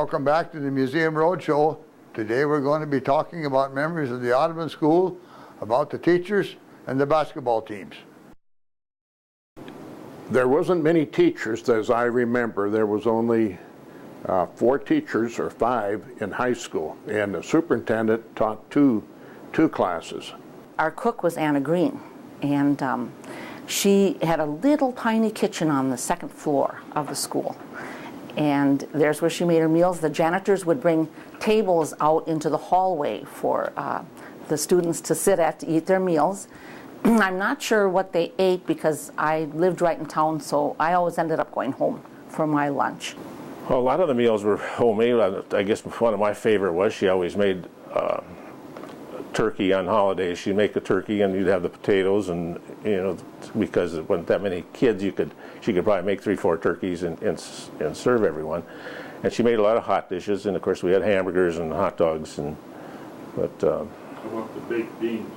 Welcome back to the Museum Roadshow. Today we're going to be talking about memories of the Audubon School, about the teachers and the basketball teams. There wasn't many teachers as I remember. There was only 4 teachers or 5 in high school, and the superintendent taught two classes. Our cook was Anna Green, and she had a little tiny kitchen on the 2nd floor of the school. And there's where she made her meals. The janitors would bring tables out into the hallway for the students to sit at to eat their meals. I'm not sure what they ate because I lived right in town, so I always ended up going home for my lunch. Well, a lot of the meals were homemade. I guess one of my favorite was she always made turkey on holidays. She'd make a turkey and you'd have the potatoes, and because there weren't that many kids, she could probably make 3-4 turkeys and serve everyone. And she made a lot of hot dishes, and of course we had hamburgers and hot dogs. How about the baked beans?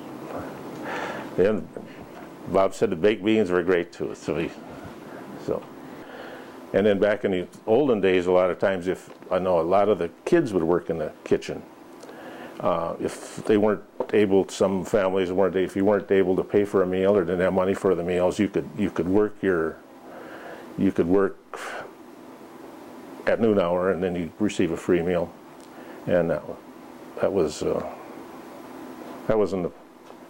Yeah, Bob said the baked beans were great too. And then back in the olden days, a lot of times, a lot of the kids would work in the kitchen. If they weren't able, some families weren't. If you weren't able to pay for a meal or didn't have money for the meals, you could work at noon hour, and then you receive a free meal, and that was in the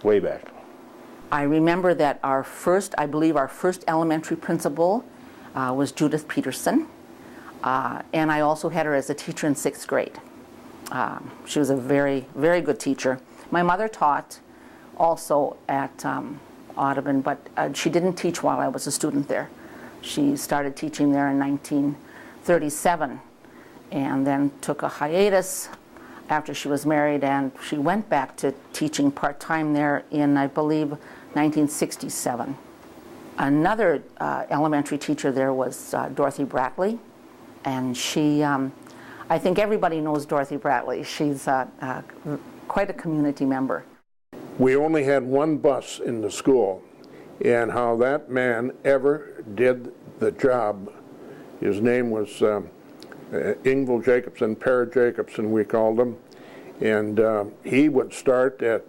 way back. I remember that I believe our first elementary principal was Judith Peterson, and I also had her as a teacher in 6th grade. She was a very, very good teacher. My mother taught also at Audubon, but she didn't teach while I was a student there. She started teaching there in 1937 and then took a hiatus after she was married, and she went back to teaching part-time there in, I believe, 1967. Another elementary teacher there was Dorothy Bratley, and she I think everybody knows Dorothy Bratley. She's quite a community member. We only had one bus in the school, and how that man ever did the job, his name was Ingval Jacobson, Per Jacobson we called him, and he would start at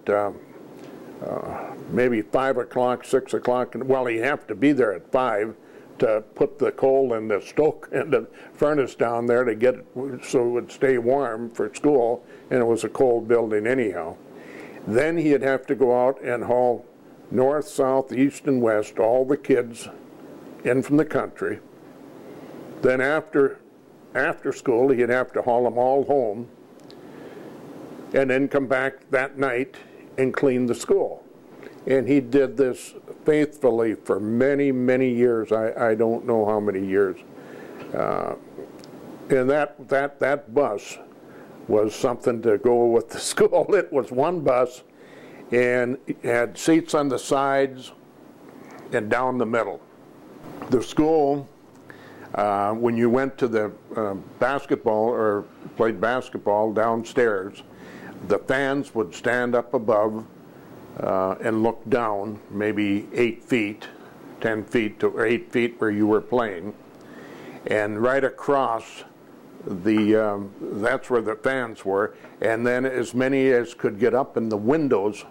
maybe 5 o'clock, 6 o'clock, well, he'd have to be there at 5 to put the coal in the stoke and the furnace down there to get it so it would stay warm for school, and it was a cold building anyhow. Then he'd have to go out and haul north, south, east, and west, all the kids in from the country. Then after school, he'd have to haul them all home and then come back that night and clean the school. And he did this faithfully for many, many years. I don't know how many years. And that bus was something to go with the school. It was one bus, and it had seats on the sides and down the middle. The school, when you went to the basketball or played basketball downstairs, the fans would stand up above and look down maybe 8 feet, 10 feet to 8 feet where you were playing, and right across that's where the fans were, and then as many as could get up in the windows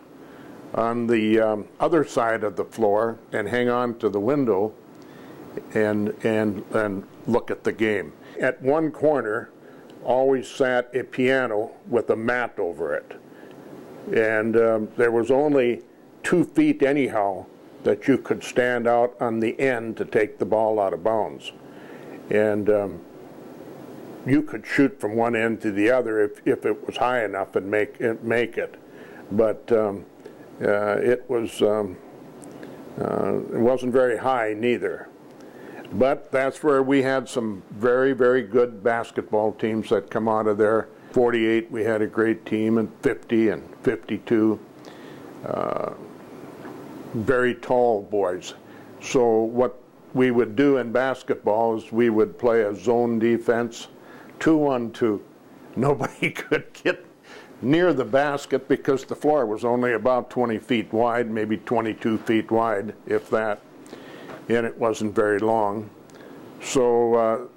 on the other side of the floor and hang on to the window and look at the game. At one corner always sat a piano with a mat over it. And there was only 2 feet anyhow that you could stand out on the end to take the ball out of bounds. And you could shoot from one end to the other if it was high enough and make it. But it wasn't very high neither. But that's where we had some very, very good basketball teams that come out of there. 48, we had a great team, and 50 and 52. Very tall boys. So what we would do in basketball is we would play a zone defense, 2-on-2. Nobody could get near the basket because the floor was only about 20 feet wide, maybe 22 feet wide, if that, and it wasn't very long. So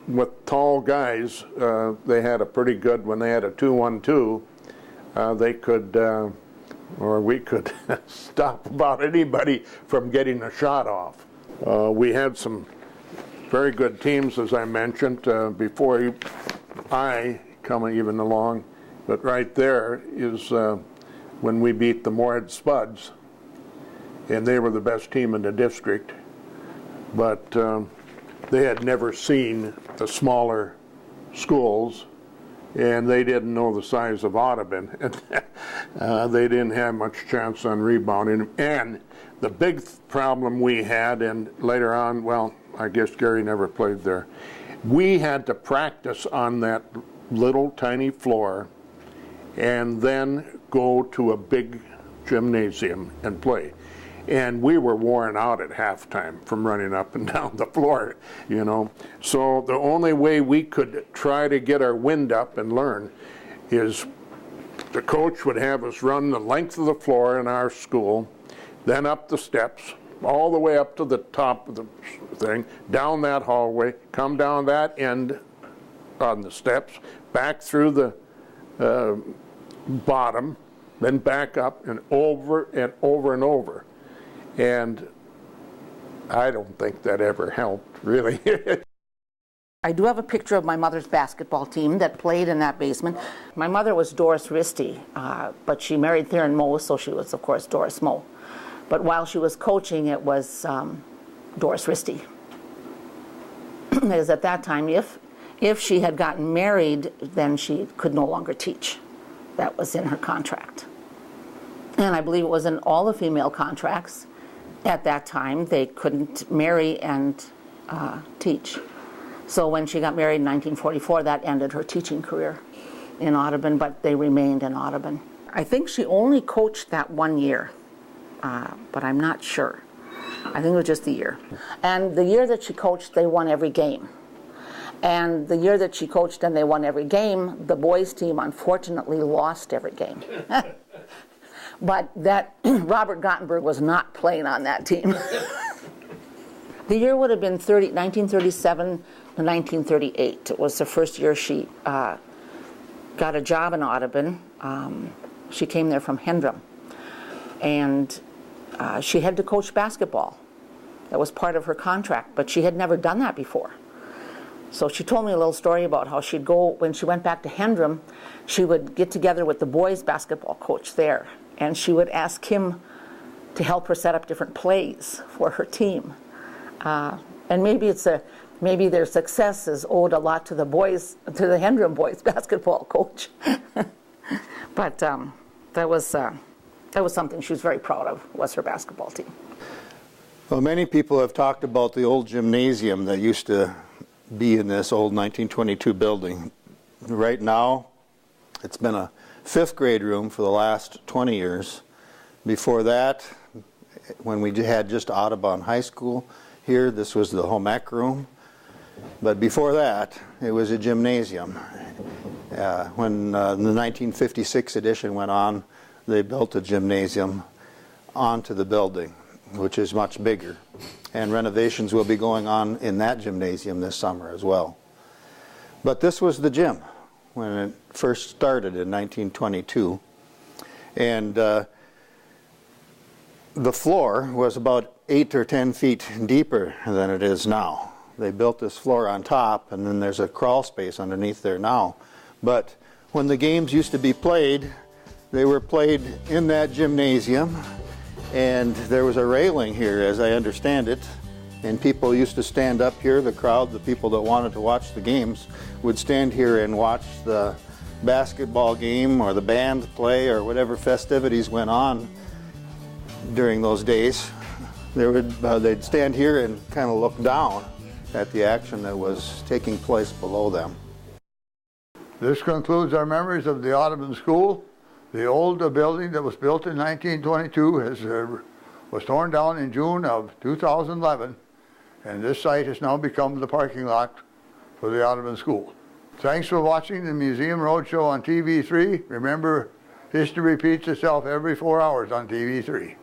with tall guys, they had a pretty good, when they had a 2-1-2, they could, or we could stop about anybody from getting a shot off. We had some very good teams, as I mentioned, before I come even along. But right there is when we beat the Morehead Spuds, and they were the best team in the district. But they had never seen the smaller schools, and they didn't know the size of Audubon. They didn't have much chance on rebounding. And the big problem we had, and later on, well, I guess Gary never played there, we had to practice on that little tiny floor and then go to a big gymnasium and play. And we were worn out at halftime from running up and down the floor, you know. So the only way we could try to get our wind up and learn is the coach would have us run the length of the floor in our school, then up the steps, all the way up to the top of the thing, down that hallway, come down that end on the steps, back through the bottom, then back up and over and over and over. And I don't think that ever helped, really. I do have a picture of my mother's basketball team that played in that basement. My mother was Doris Risty, but she married Theron Moe, so she was, of course, Doris Moe. But while she was coaching, it was Doris Risty. Because at that time, if she had gotten married, then she could no longer teach. That was in her contract. And I believe it was in all the female contracts. At that time, they couldn't marry and teach. So when she got married in 1944, that ended her teaching career in Audubon, but they remained in Audubon. I think she only coached that 1 year, but I'm not sure. I think it was just the year. And the year that she coached, they won every game. And the year that she coached and they won every game, the boys' team unfortunately lost every game. But that Robert Gottenberg was not playing on that team. The year would have been 1937 to 1938. It was the first year she got a job in Audubon. She came there from Hendrum. And she had to coach basketball. That was part of her contract, but she had never done that before. So she told me a little story about how she'd go, when she went back to Hendrum, she would get together with the boys' basketball coach there, and she would ask him to help her set up different plays for her team. And maybe their success is owed a lot to the Hendrum boys' basketball coach. But that was something she was very proud of, was her basketball team. Well, many people have talked about the old gymnasium that used to be in this old 1922 building. Right now, it's been a 5th grade room for the last 20 years. Before that, when we had just Audubon High School here, this was the home ec room. But before that, it was a gymnasium. When the 1956 edition went on, they built a gymnasium onto the building, which is much bigger. And renovations will be going on in that gymnasium this summer as well. But this was the gym when it first started in 1922. And the floor was about 8 or 10 feet deeper than it is now. They built this floor on top, and then there's a crawl space underneath there now. But when the games used to be played, they were played in that gymnasium, and there was a railing here, as I understand it, and people used to stand up here. The crowd, the people that wanted to watch the games, would stand here and watch the basketball game or the band play or whatever festivities went on during those days. They'd stand here and kind of look down at the action that was taking place below them. This concludes our memories of the Audubon School. The old building that was built in 1922 was torn down in June of 2011, and this site has now become the parking lot for the Audubon School. Thanks for watching the Museum Roadshow on TV3. Remember, history repeats itself every 4 hours on TV3.